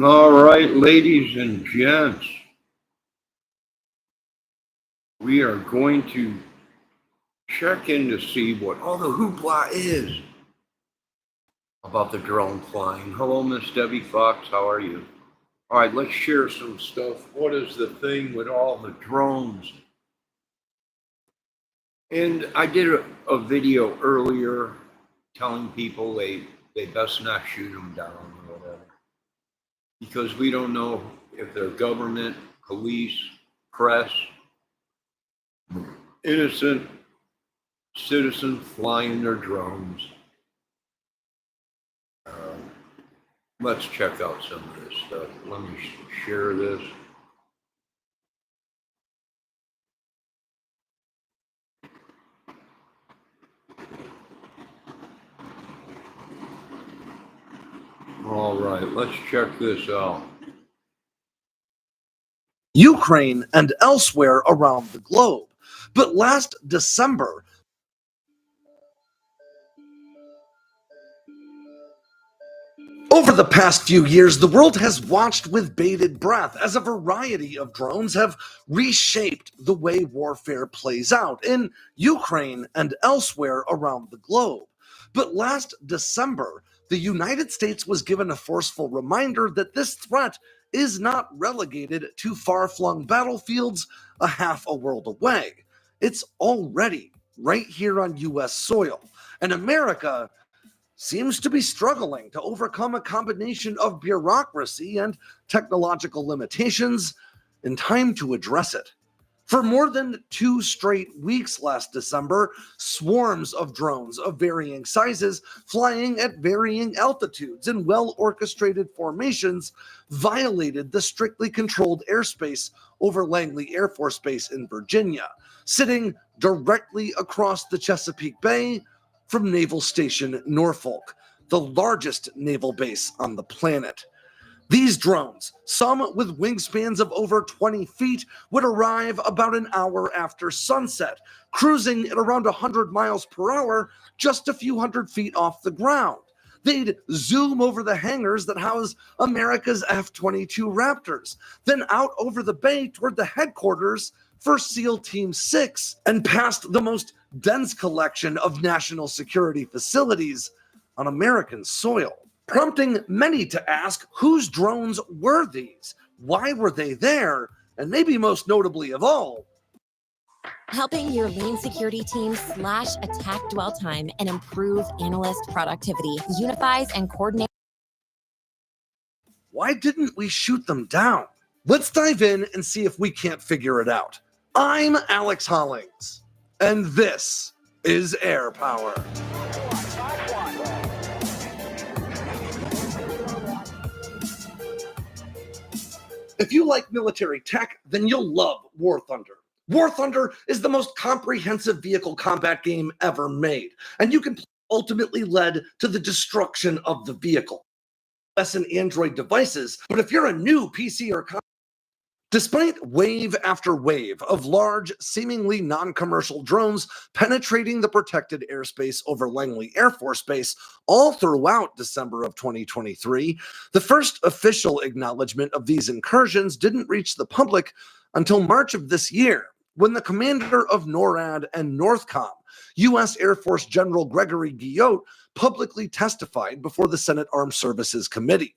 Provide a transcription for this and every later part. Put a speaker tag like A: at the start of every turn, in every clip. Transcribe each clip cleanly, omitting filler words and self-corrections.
A: All right, ladies and gents, we are going to check in to see what all the hoopla is about the drone flying. Hello, Miss Debbie Fox. How are you? All right, let's share some stuff. What is the thing with all the drones? And I did a video earlier telling people they best not shoot them down or whatever, because we don't know if they're government, police, press, innocent citizens flying their drones. Let's check out some of this stuff. Let me share this. All right, let's check this out.
B: Ukraine and elsewhere around the globe. But last December, over the past few years, the world has watched with bated breath as a variety of drones have reshaped the way warfare plays out in Ukraine and elsewhere around the globe. But last December, the United States was given a forceful reminder that this threat is not relegated to far-flung battlefields a half a world away. It's already right here on U.S. soil, and America seems to be struggling to overcome a combination of bureaucracy and technological limitations in time to address it. For more than 2 straight weeks last December, swarms of drones of varying sizes, flying at varying altitudes in well-orchestrated formations, violated the strictly controlled airspace over Langley Air Force Base in Virginia, sitting directly across the Chesapeake Bay from Naval Station Norfolk, the largest naval base on the planet. These drones, some with wingspans of over 20 feet, would arrive about an hour after sunset, cruising at around 100 miles per hour just a few hundred feet off the ground. They'd zoom over the hangars that house America's F-22 Raptors, then out over the bay toward the headquarters for SEAL Team 6 and past the most dense collection of national security facilities on American soil, prompting many to ask whose drones were these, why were they there, and maybe most notably of all,
C: helping your lean security team slash attack dwell time and improve analyst productivity, unifies and coordinates.
B: Why didn't we shoot them down? Let's dive in and see if we can't figure it out. I'm Alex Hollings, and this is Air Power. If you like military tech, then you'll love War Thunder. War Thunder is the most comprehensive vehicle combat game ever made, and you can ultimately led to the destruction of the vehicle. iOS and Android devices, but if you're a new PC or despite wave after wave of large, seemingly non-commercial drones penetrating the protected airspace over Langley Air Force Base all throughout December of 2023, the first official acknowledgement of these incursions didn't reach the public until March of this year, when the commander of NORAD and NORTHCOM, U.S. Air Force General Gregory Guillotte, publicly testified before the Senate Armed Services Committee.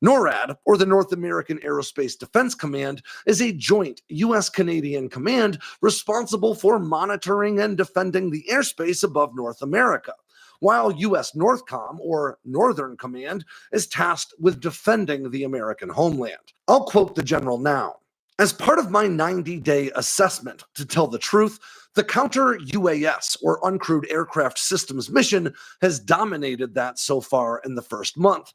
B: NORAD, or the North American Aerospace Defense Command, is a joint U.S.-Canadian command responsible for monitoring and defending the airspace above North America, while U.S. NORTHCOM, or Northern Command, is tasked with defending the American homeland. I'll quote the general now. As part of my 90-day assessment, to tell the truth, the counter-UAS, or uncrewed aircraft systems mission, has dominated that so far in the first month.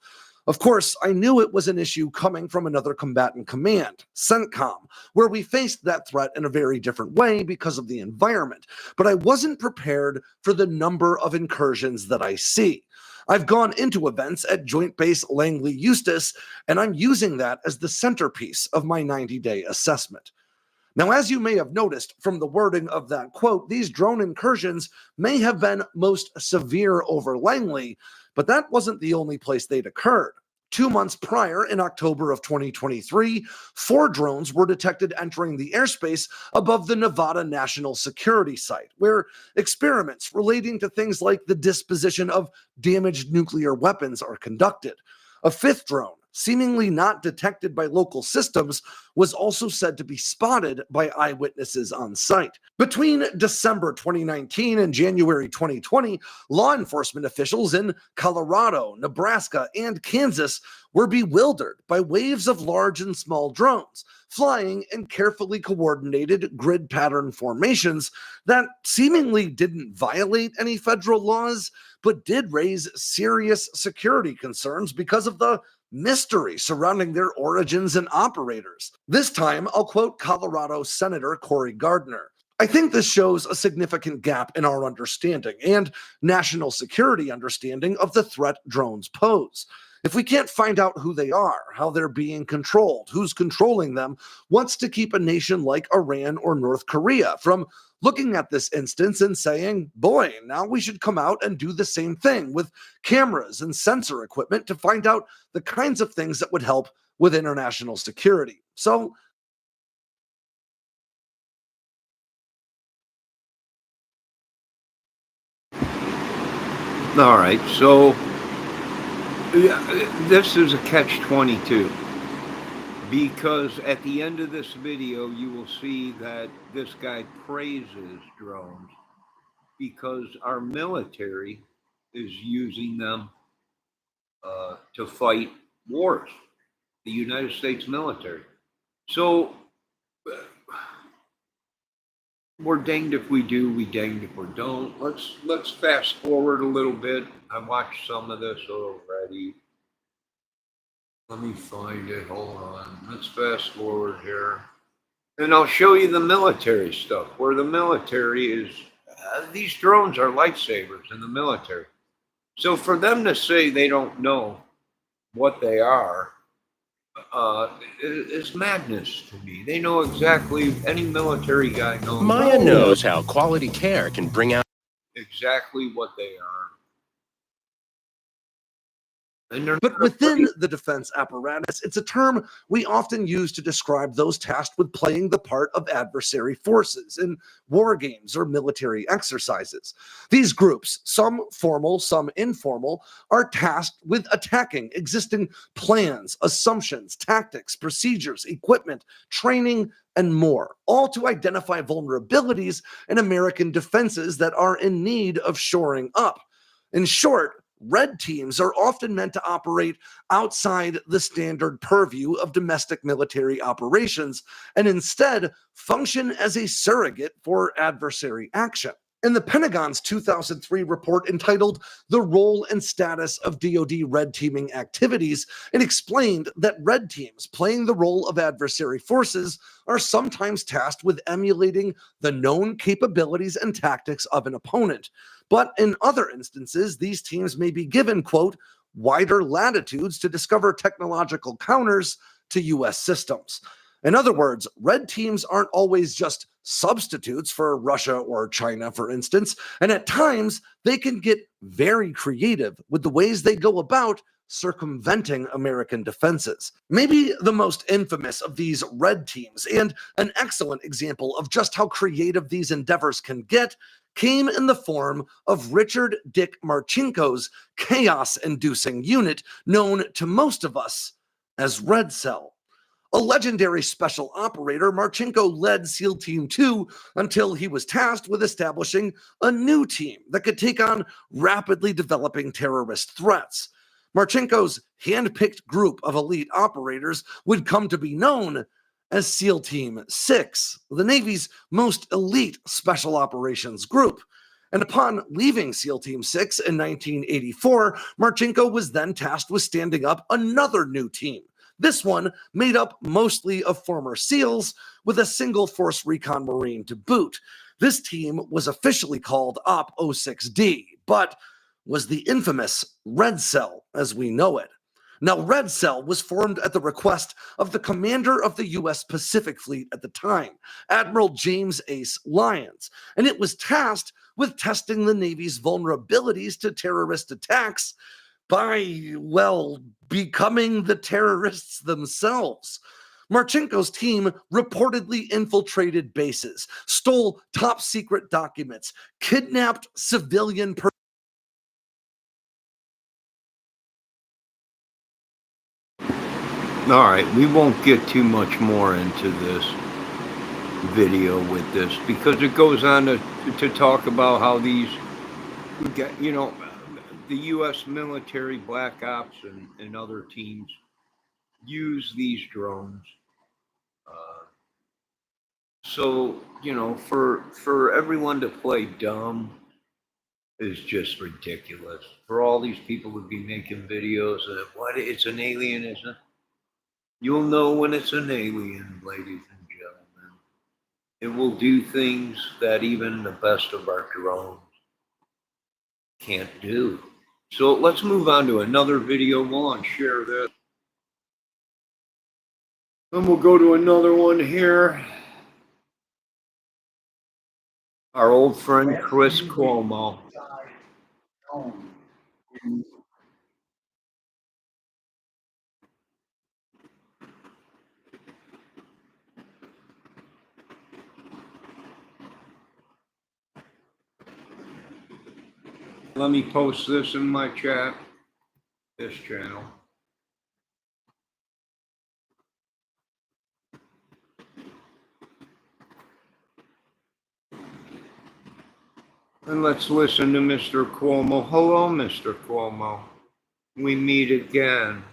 B: Of course, I knew it was an issue coming from another combatant command, CENTCOM, where we faced that threat in a very different way because of the environment, but I wasn't prepared for the number of incursions that I see. I've gone into events at Joint Base Langley Eustis, and I'm using that as the centerpiece of my 90-day assessment. Now, as you may have noticed from the wording of that quote, these drone incursions may have been most severe over Langley, but that wasn't the only place they'd occurred. 2 months prior, in October of 2023, 4 drones were detected entering the airspace above the Nevada National Security Site, where experiments relating to things like the disposition of damaged nuclear weapons are conducted. A 5th drone, seemingly not detected by local systems, was also said to be spotted by eyewitnesses on site. Between December 2019 and January 2020, law enforcement officials in Colorado, Nebraska, and Kansas were bewildered by waves of large and small drones flying in carefully coordinated grid pattern formations that seemingly didn't violate any federal laws, but did raise serious security concerns because of the mystery surrounding their origins and operators. This time, I'll quote Colorado Senator Cory Gardner. I think this shows a significant gap in our understanding and national security understanding of the threat drones pose. If we can't find out who they are, how they're being controlled, who's controlling them, what's to keep a nation like Iran or North Korea from looking at this instance and saying, boy, now we should come out and do the same thing with cameras and sensor equipment to find out the kinds of things that would help with international security. So,
A: All right, so this is a catch-22, because at the end of this video, you will see that this guy praises drones because our military is using them to fight wars, the United States military. So we're danged if we do, we danged if we don't. Let's fast forward a little bit. I watched some of this already. Let me find it. Hold on. Let's fast forward here. And I'll show you the military stuff, where the military is, these drones are lifesavers in the military. So for them to say they don't know what they are, is madness to me. They know exactly, any military guy knows.
D: Maya knows how quality care can bring out
A: exactly what they are.
B: but within the defense apparatus, it's a term we often use to describe those tasked with playing the part of adversary forces in war games or military exercises. These groups, some formal, some informal, are tasked with attacking existing plans, assumptions, tactics, procedures, equipment, training, and more, all to identify vulnerabilities in American defenses that are in need of shoring up. In short, red teams are often meant to operate outside the standard purview of domestic military operations and instead function as a surrogate for adversary action. In the Pentagon's 2003 report entitled The Role and Status of DoD Red Teaming Activities, it explained that red teams playing the role of adversary forces are sometimes tasked with emulating the known capabilities and tactics of an opponent. But in other instances, these teams may be given, quote, wider latitudes to discover technological counters to U.S. systems. In other words, red teams aren't always just substitutes for Russia or China, for instance, and at times they can get very creative with the ways they go about circumventing American defenses. Maybe the most infamous of these red teams, and an excellent example of just how creative these endeavors can get, came in the form of Richard Dick Marcinko's chaos-inducing unit known to most of us as Red Cell. A legendary special operator, Marcinko led SEAL Team 2 until he was tasked with establishing a new team that could take on rapidly developing terrorist threats. Marcinko's hand-picked group of elite operators would come to be known as SEAL Team 6, the Navy's most elite special operations group. And upon leaving SEAL Team 6 in 1984, Marcinko was then tasked with standing up another new team. This one made up mostly of former SEALs with a single force recon Marine to boot. This team was officially called Op 06D, but was the infamous Red Cell as we know it. Now, Red Cell was formed at the request of the commander of the U.S. Pacific Fleet at the time, Admiral James Ace Lyons, and it was tasked with testing the Navy's vulnerabilities to terrorist attacks by, well, becoming the terrorists themselves. Marchenko's team reportedly infiltrated bases, stole top secret documents, kidnapped civilian personnel.
A: All right, we won't get too much more into this video with this because it goes on to talk about how these, you know, the U.S. military, Black Ops, and other teams use these drones. So, you know, for everyone to play dumb is just ridiculous. For all these people to be making videos of what it's an alien, isn't it? You'll know when it's an alien, ladies and gentlemen. It will do things that even the best of our drones can't do. So let's move on to another video. We'll unshare this. Then we'll go to another one here. Our old friend Chris Cuomo. Let me post this in my chat, this channel. And let's listen to Mr. Cuomo. Hello, Mr. Cuomo. We meet again.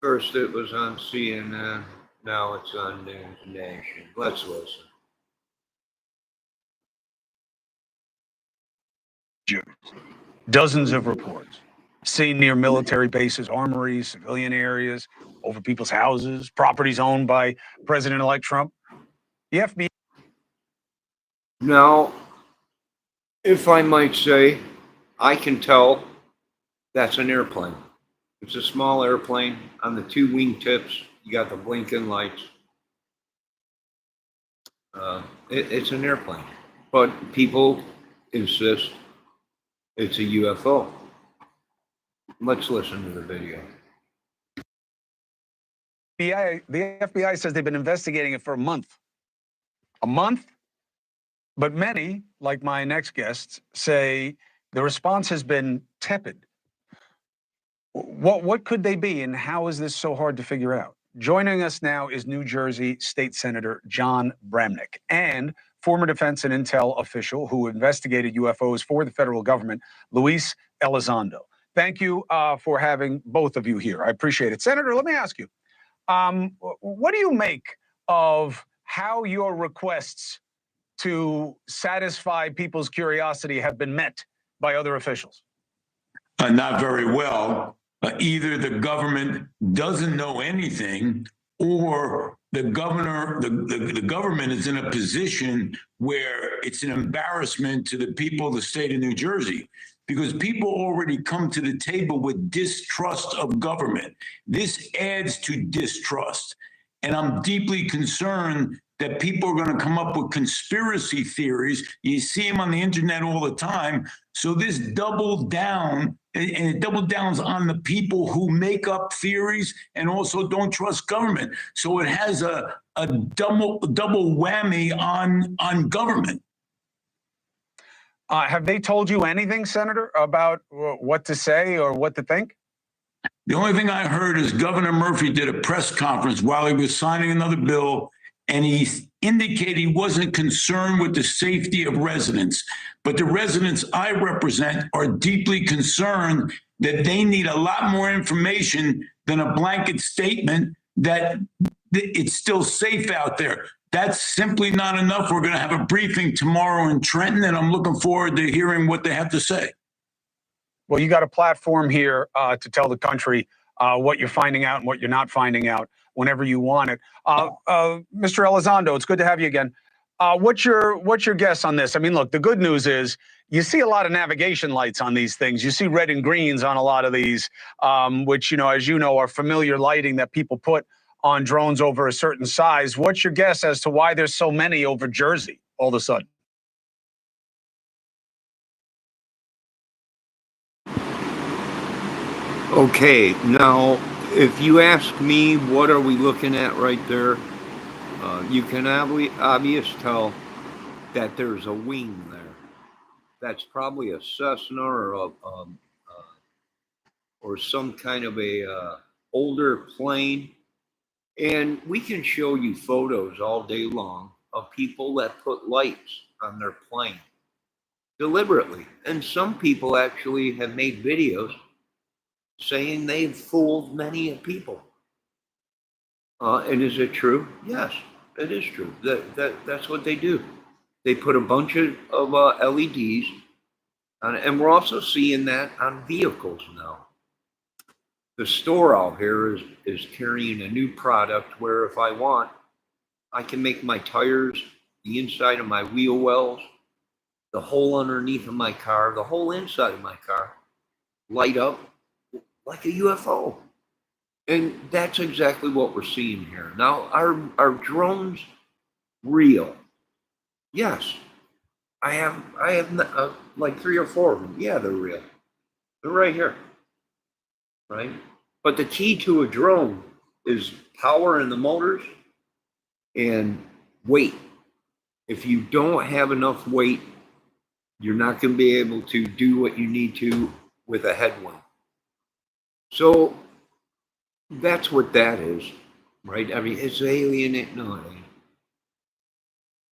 A: First it was on CNN, now it's on News Nation. Let's listen.
E: Dozens of reports seen near military bases, armories, civilian areas, over people's houses, properties owned by President-elect Trump. The FBI.
A: Now, if I might say, I can tell that's an airplane. It's a small airplane. On the two wingtips, you got the blinking lights. It's an airplane, but people insist it's a UFO. Let's listen to the video.
E: The FBI says they've been investigating it for a month. A month? But many, like my next guests, say the response has been tepid. What could they be, and how is this so hard to figure out? Joining us now is New Jersey State Senator John Bramnick and former defense and intel official who investigated UFOs for the federal government, Luis Elizondo. Thank you for having both of you here. I appreciate it. Senator, let me ask you, what do you make of how your requests to satisfy people's curiosity have been met by other officials?
F: Not very well. Either the government doesn't know anything, or the government is in a position where it's an embarrassment to the people of the state of New Jersey, because people already come to the table with distrust of government. This adds to distrust. And I'm deeply concerned that people are going to come up with conspiracy theories. You see them on the internet all the time. So this doubled down, and it double downs on the people who make up theories and also don't trust government. So it has a double whammy on government.
E: Have they told you anything, Senator, about what to say or what to think?
F: The only thing I heard is Governor Murphy did a press conference while he was signing another bill, and he indicated he wasn't concerned with the safety of residents. But the residents I represent are deeply concerned that they need a lot more information than a blanket statement that it's still safe out there. That's simply not enough. We're going to have a briefing tomorrow in Trenton, and I'm looking forward to hearing what they have to say.
E: Well, you got a platform here to tell the country what you're finding out and what you're not finding out whenever you want it. Mr. Elizondo, it's good to have you again. What's your guess on this? I mean, look, the good news is you see a lot of navigation lights on these things. You see red and greens on a lot of these, which, as you know, are familiar lighting that people put on drones over a certain size. What's your guess as to why there's so many over Jersey all of a sudden?
A: Okay, now if you ask me, what are we looking at right there? You can obvious tell that there's a wing there. That's probably a Cessna or some kind of a older plane. And we can show you photos all day long of people that put lights on their plane deliberately. And some people actually have made videos saying they've fooled many people. And is it true? Yes, it is true. That's what they do. They put a bunch of LEDs on it, and we're also seeing that on vehicles now. The store out here is carrying a new product where if I want, I can make my tires, the inside of my wheel wells, the hole underneath of my car, the whole inside of my car light up like a UFO. And that's exactly what we're seeing here. Now, are drones real? Yes. I have like 3 or 4 of them. Yeah, they're real. They're right here. Right? But the key to a drone is power in the motors and weight. If you don't have enough weight, you're not going to be able to do what you need to with a headwind. So that's what that is, right? I mean, it's alien. No, it ain't.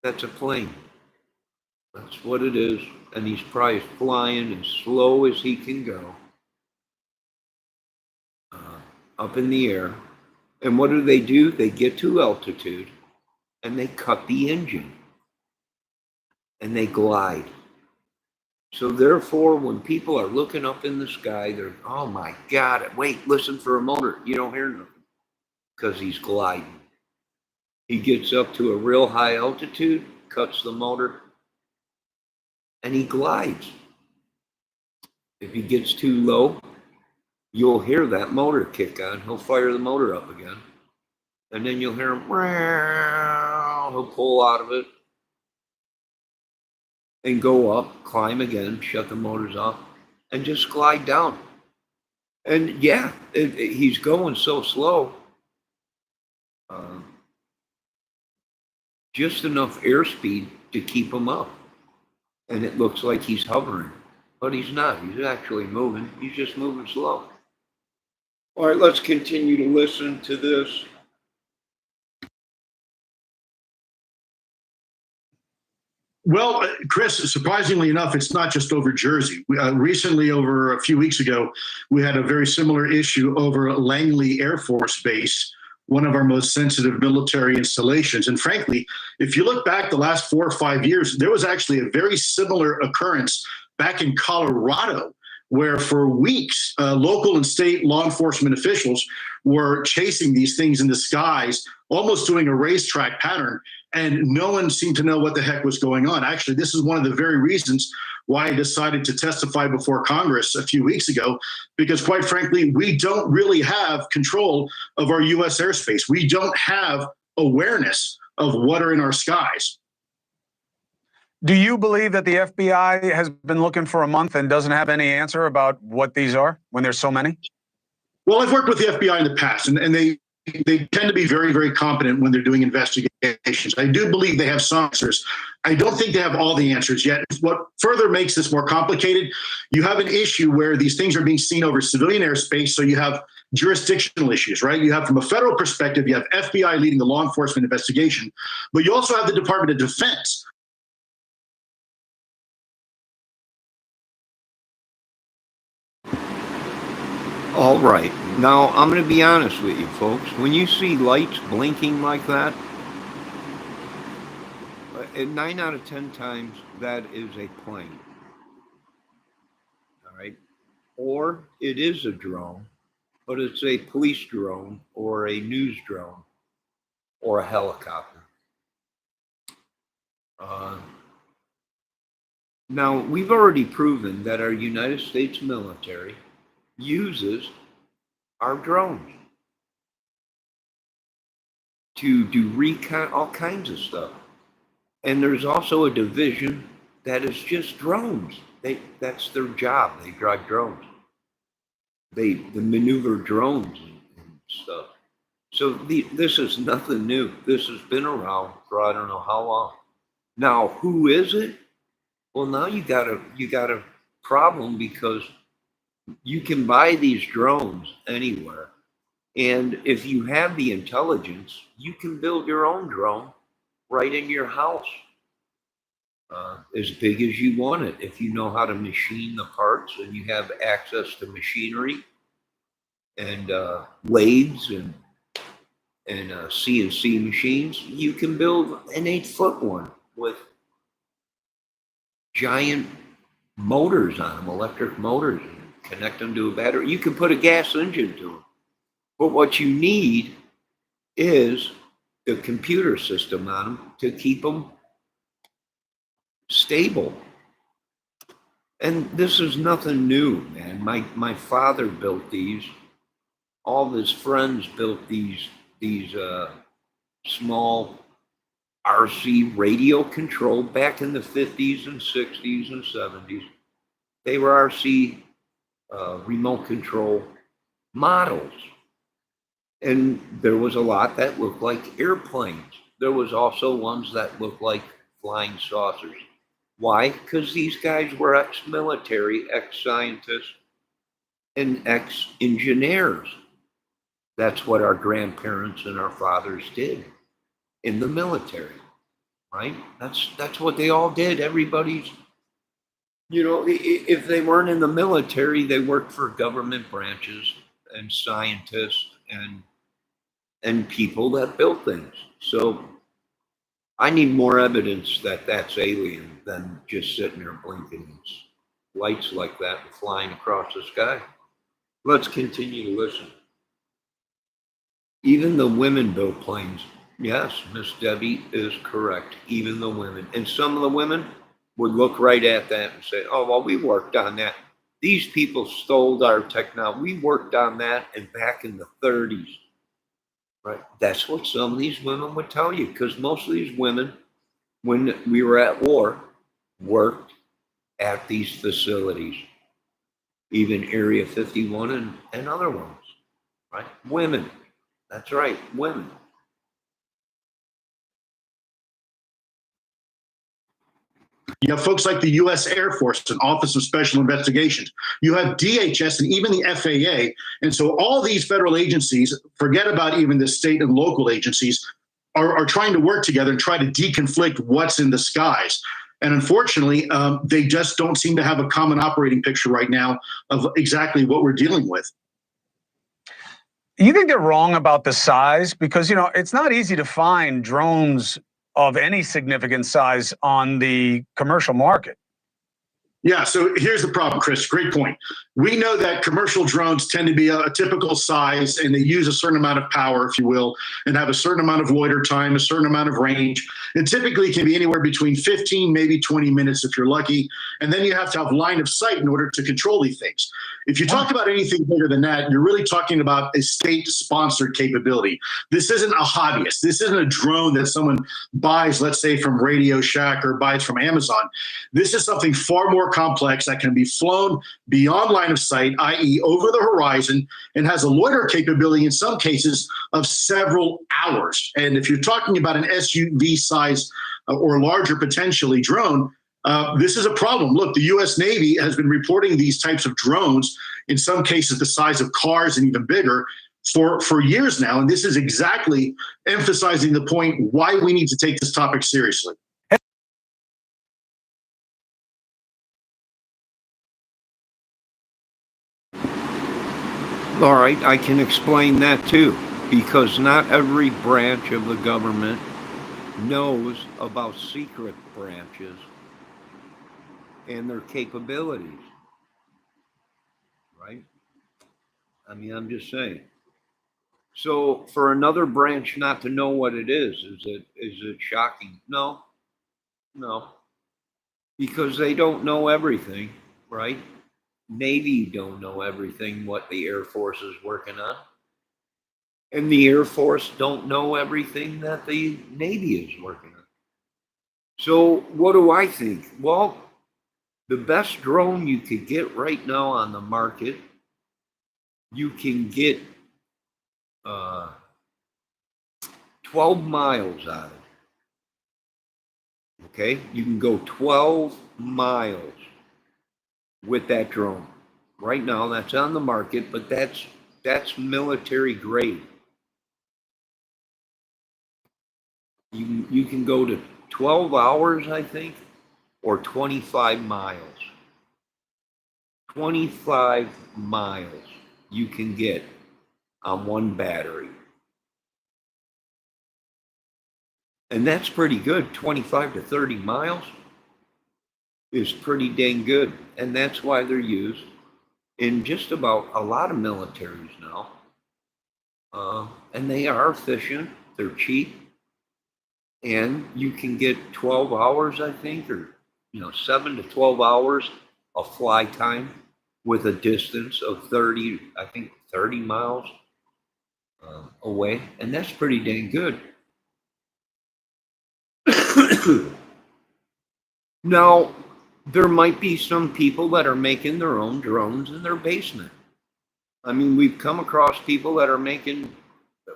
A: That's a plane. That's what it is. And he's probably flying as slow as he can go up in the air. And what do? They get to altitude and they cut the engine and they glide. So therefore, when people are looking up in the sky, they're, oh my God, wait, listen for a motor. You don't hear nothing because he's gliding. He gets up to a real high altitude, cuts the motor, and he glides. If he gets too low, you'll hear that motor kick on. He'll fire the motor up again. And then you'll hear him, he'll pull out of it and go up, climb again, shut the motors off, and just glide down. And yeah, he's going so slow. Just enough airspeed to keep him up. And it looks like he's hovering, but he's not. He's actually moving. He's just moving slow. All right, let's continue to listen to this.
G: Well, Chris, surprisingly enough, it's not just over Jersey. Recently, over a few weeks ago, we had a very similar issue over Langley Air Force Base, one of our most sensitive military installations. And frankly, if you look back the last 4 or 5 years, there was actually a very similar occurrence back in Colorado, where for weeks, local and state law enforcement officials were chasing these things in the skies, almost doing a racetrack pattern. And no one seemed to know what the heck was going on. Actually, this is one of the very reasons why I decided to testify before Congress a few weeks ago, because quite frankly, we don't really have control of our U.S. airspace. We don't have awareness of what are in our skies.
E: Do you believe that the FBI has been looking for a month and doesn't have any answer about what these are when there's so many?
G: Well, I've worked with the FBI in the past, and they tend to be very, very competent when they're doing investigations. I do believe they have some answers. I don't think they have all the answers yet. What further makes this more complicated, you have an issue where these things are being seen over civilian airspace, so you have jurisdictional issues, right? You have, from a federal perspective, you have FBI leading the law enforcement investigation, but you also have the Department of Defense.
A: All right. Now, I'm going to be honest with you, folks. When you see lights blinking like that, 9 out of 10 times, that is a plane. All right. Or it is a drone, but it's a police drone or a news drone or a helicopter. Now, we've already proven that our United States military uses our drones to do recon, all kinds of stuff. And there's also a division that is just drones. That's their job. They drive drones. They maneuver drones and stuff. So this is nothing new. This has been around for I don't know how long. Now, who is it? Well, now you got a problem because you can buy these drones anywhere. And if you have the intelligence, you can build your own drone right in your house, as big as you want it. If you know how to machine the parts and you have access to machinery and lathes and CNC machines, you can build an 8-foot one with giant motors on them, electric motors, and connect them to a battery. You can put a gas engine to them. But what you need is the computer system on them to keep them stable. And this is nothing new, man. My father built these. All of his friends built these small RC radio control back in the 50s and 60s and 70s. They were RC remote control models. And there was a lot that looked like airplanes. There was also ones that looked like flying saucers. Why? Because these guys were ex-military, ex-scientists, and ex-engineers. That's what our grandparents and our fathers did in the military, right? That's what they all did. Everybody's, if they weren't in the military, they worked for government branches and scientists and people that built things. So I need more evidence that that's alien than just sitting there blinking lights like that and flying across the sky. Let's continue to listen. Even the women built planes. Yes, Miss Debbie is correct. Even the women. And some of the women would look right at that and say, oh, well, we worked on that. These people stole our technology. We worked on that and back in the 30s. Right? That's what some of these women would tell you, because most of these women, when we were at war, worked at these facilities, even Area 51 and other ones, right? Women. That's right, women.
G: You have folks like the U.S. Air Force and Office of Special Investigations. You have DHS and even the FAA. And so all these federal agencies, forget about even the state and local agencies, are trying to work together and try to deconflict what's in the skies. And unfortunately, they just don't seem to have a common operating picture right now of exactly what we're dealing with.
E: You think they're wrong about the size? Because, it's not easy to find drones of any significant size on the commercial market.
G: Yeah, so here's the problem, Chris. Great point. We know that commercial drones tend to be a typical size, and they use a certain amount of power, if you will, and have a certain amount of loiter time, a certain amount of range. It typically can be anywhere between 15, maybe 20 minutes if you're lucky. And then you have to have line of sight in order to control these things. If you talk about anything bigger than that, you're really talking about a state-sponsored capability. This isn't a hobbyist. This isn't a drone that someone buys, let's say, from Radio Shack or buys from Amazon. This is something far more complex that can be flown beyond line of sight, i.e. over the horizon, and has a loiter capability in some cases of several hours. And if you're talking about an SUV size or larger potentially drone, this is a problem. Look, the U.S. Navy has been reporting these types of drones, in some cases the size of cars and even bigger, for years now. And this is exactly emphasizing the point why we need to take this topic seriously.
A: All right, I can explain that too, because not every branch of the government knows about secret branches and their capabilities, right? I mean, I'm just saying. So for another branch not to know what it is it shocking? No, no, because they don't know everything, right? Navy don't know everything what the Air Force is working on. And the Air Force don't know everything that the Navy is working on. So what do I think? Well, the best drone you could get right now on the market you can get 12 miles out of it. Okay, you can go 12 miles with that drone. Right now, that's on the market, but that's military grade. You can go to 12 hours, I think, or 25 miles. 25 miles you can get on one battery. And that's pretty good. 25 to 30 miles is pretty dang good. And that's why they're used in just about a lot of militaries now. And they are efficient, they're cheap, and you can get 12 hours, I think, or 7 to 12 hours of fly time with a distance of 30 miles away, and that's pretty dang good. Now, there might be some people that are making their own drones in their basement. I mean, we've come across people that are making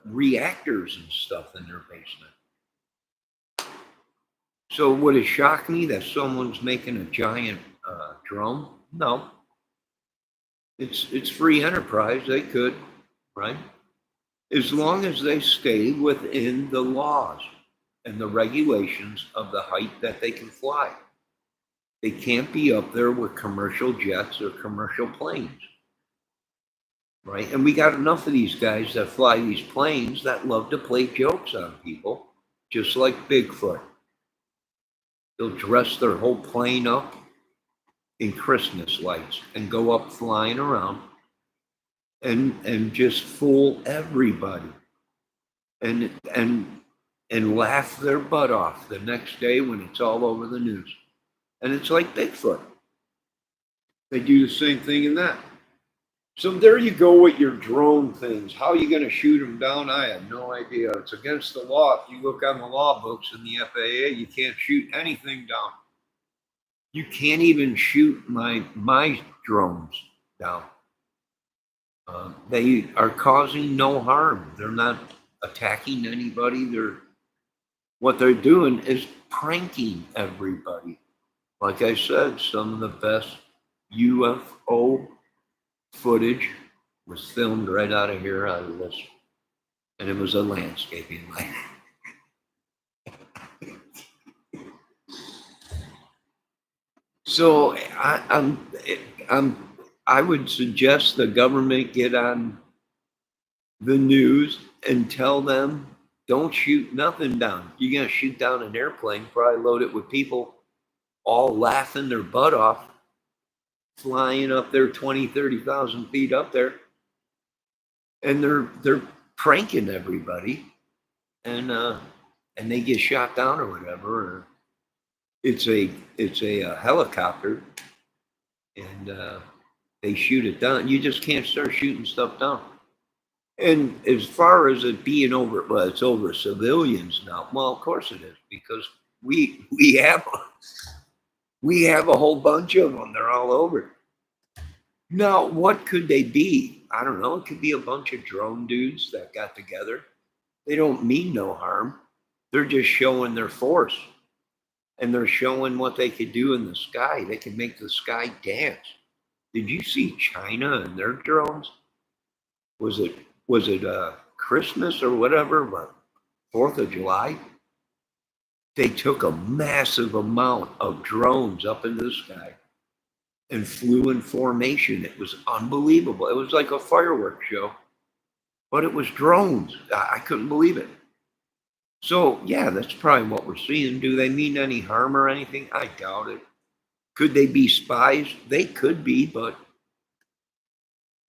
A: reactors and stuff in their basement. So would it shock me that someone's making a giant drone? No. It's free enterprise. They could, right? As long as they stay within the laws and the regulations of the height that they can fly. They can't be up there with commercial jets or commercial planes, right? And we got enough of these guys that fly these planes that love to play jokes on people, just like Bigfoot. They'll dress their whole plane up in Christmas lights and go up flying around and just fool everybody and laugh their butt off the next day when it's all over the news. And it's like Bigfoot. They do the same thing in that. So there you go with your drone things. How are you going to shoot them down? I have no idea. It's against the law. If you look on the law books in the FAA, you can't shoot anything down. You can't even shoot my drones down. They are causing no harm. They're not attacking anybody. What they're doing is pranking everybody. Like I said, some of the best UFO footage was filmed right out of here, out of this. And it was a landscaping light. So I would suggest the government get on the news and tell them, don't shoot nothing down. You're going to shoot down an airplane, probably load it with people all laughing their butt off, flying up there 20, 30,000 feet up there. And they're pranking everybody, and they get shot down or whatever. Or it's a helicopter, and they shoot it down. You just can't start shooting stuff down. And as far as it being over, well, it's over civilians now. Well, of course it is, because we have a whole bunch of them. They're all over. Now, what could they be? I don't know. It could be a bunch of drone dudes that got together. They don't mean no harm. They're just showing their force. And they're showing what they could do in the sky. They can make the sky dance. Did you see China and their drones? Was it Christmas or whatever, but 4th of July? They took a massive amount of drones up into the sky and flew in formation. It was unbelievable. It was like a fireworks show, but it was drones. I couldn't believe it. So yeah, that's probably what we're seeing. Do they mean any harm or anything? I doubt it. Could they be spies? They could be, but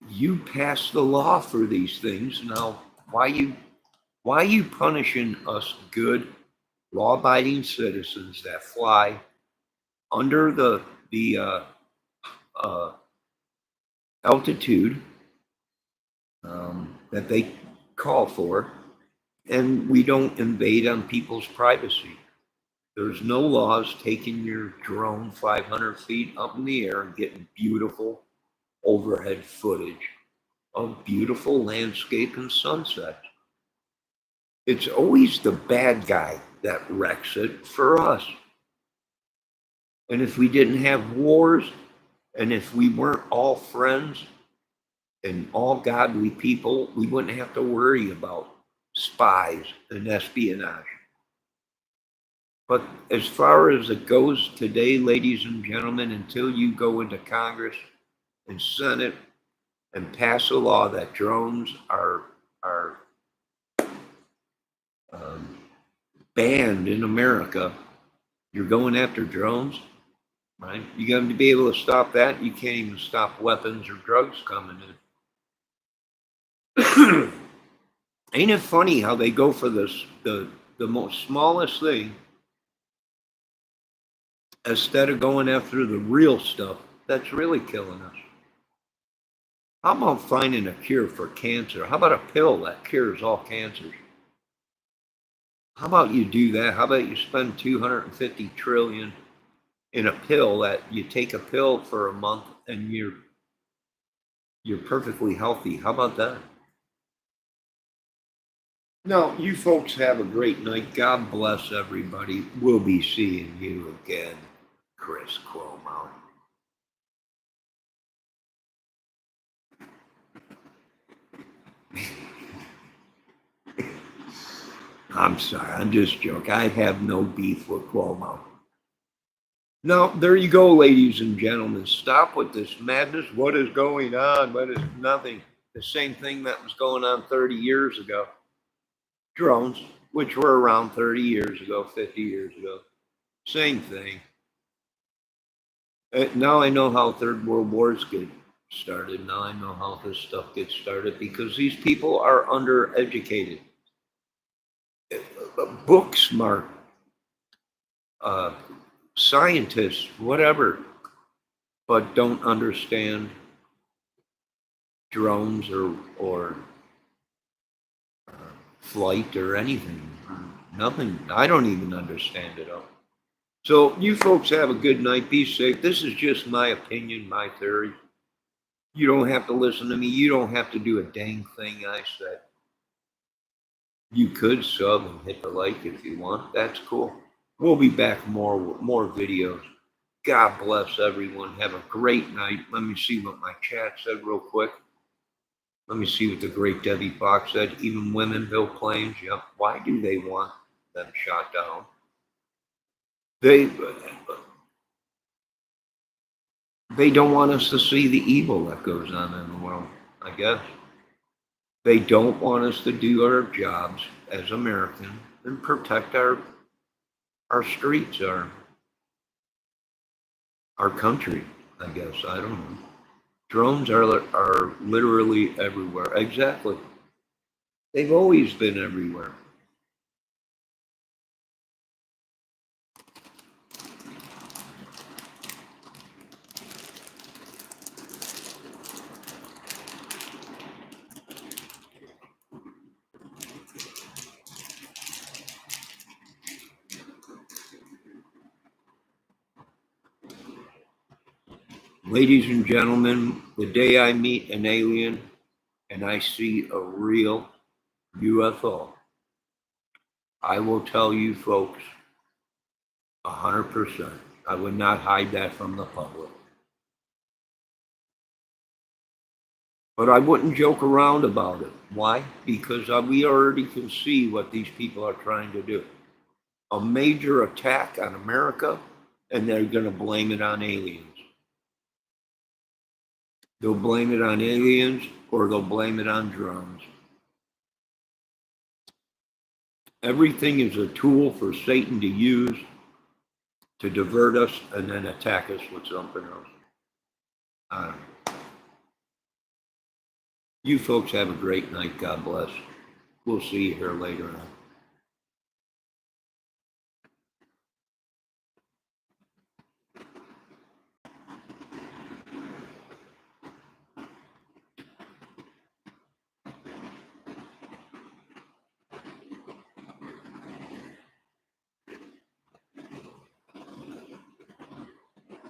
A: you pass the law for these things. Now, why are you punishing us good, law-abiding citizens that fly under the altitude that they call for, and we don't invade on people's privacy? There's no laws taking your drone 500 feet up in the air and getting beautiful overhead footage of beautiful landscape and sunsets. It's always the bad guy that wrecks it for us. And if we didn't have wars, and if we weren't all friends and all godly people, we wouldn't have to worry about spies and espionage. But as far as it goes today, ladies and gentlemen, until you go into Congress and Senate and pass a law that drones are banned in America, you're going after drones, right? You got to be able to stop that. You can't even stop weapons or drugs coming in. Ain't it funny how they go for the most smallest thing instead of going after the real stuff that's really killing us? How about finding a cure for cancer? How about a pill that cures all cancers? How about you do that? How about you spend 250 trillion in a pill that you take a pill for a month and you're perfectly healthy? How about that? No, you folks have a great night. God bless everybody. We'll be seeing you again, Chris Cuomo. I'm sorry, I'm just joking. I have no beef with Cuomo. No, there you go, ladies and gentlemen. Stop with this madness. What is going on? What is nothing? The same thing that was going on 30 years ago. Drones, which were around 30 years ago, 50 years ago. Same thing. Now I know how Third World Wars get started. Now I know how this stuff gets started because these people are undereducated. Book smart, scientists, whatever, but don't understand drones or flight or anything. Nothing. I don't even understand it all. So you folks have a good night. Be safe. This is just my opinion, my theory. You don't have to listen to me. You don't have to do a dang thing I said. You could sub and hit the like if you want. That's cool. We'll be back more videos. God bless everyone. Have a great night. Let me see what my chat said real quick. Let me see what the great Debbie Fox said. Even women build planes. Yep. Why do they want them shot down? They don't want us to see the evil that goes on in the world, I guess. They don't want us to do our jobs as Americans and protect our streets, our country, I guess. I don't know. Drones are literally everywhere. Exactly. They've always been everywhere. Ladies and gentlemen, the day I meet an alien and I see a real UFO, I will tell you folks 100%. I would not hide that from the public. But I wouldn't joke around about it. Why? Because we already can see what these people are trying to do. A major attack on America, and they're going to blame it on aliens. They'll blame it on aliens or they'll blame it on drones. Everything is a tool for Satan to use to divert us and then attack us with something else. You folks have a great night. God bless. We'll see you here later on.